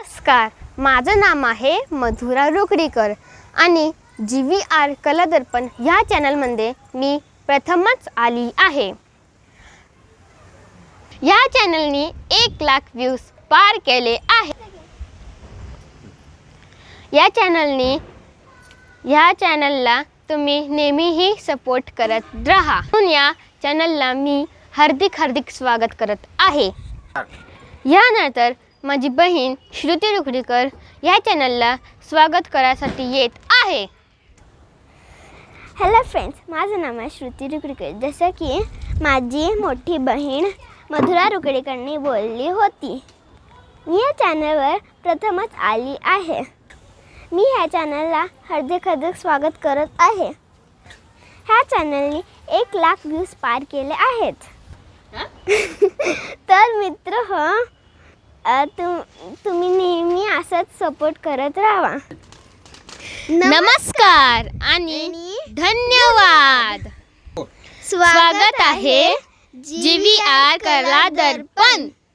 नमस्कार, माझं नाव आहे मधुरा रुकडीकर आणि GVR कला दर्पण ह्या चॅनलमध्ये मी प्रथमच आली आहे। या चॅनलने 1 लाख व्ह्यूज पार केले आहे। या चॅनलला तुम्ही नेहमीही सपोर्ट करत राहा। म्हणून या चॅनलला मी हार्दिक स्वागत करत आहे। यानंतर माझी बहीण श्रुती रुकडीकर या चॅनलला स्वागत करायसाठी येत आहे। हॅलो फ्रेंड्स, माझं नाव आहे श्रुती रुकडीकर। जसं की माझी मोठी बहीण मधुरा रुकडीकरनी बोलली होती, मी या चॅनलवर प्रथमच आली आहे। मी ह्या चॅनलला हार्दिक स्वागत करत आहे। ह्या चॅनलने 1 लाख व्ह्यूज पार केले आहेत। तर मित्र हो, तुम्ही नेहमी असंच सपोर्ट करत राहा। नमस्कार आणि धन्यवाद। स्वागत आहे GVR कला दर्पण।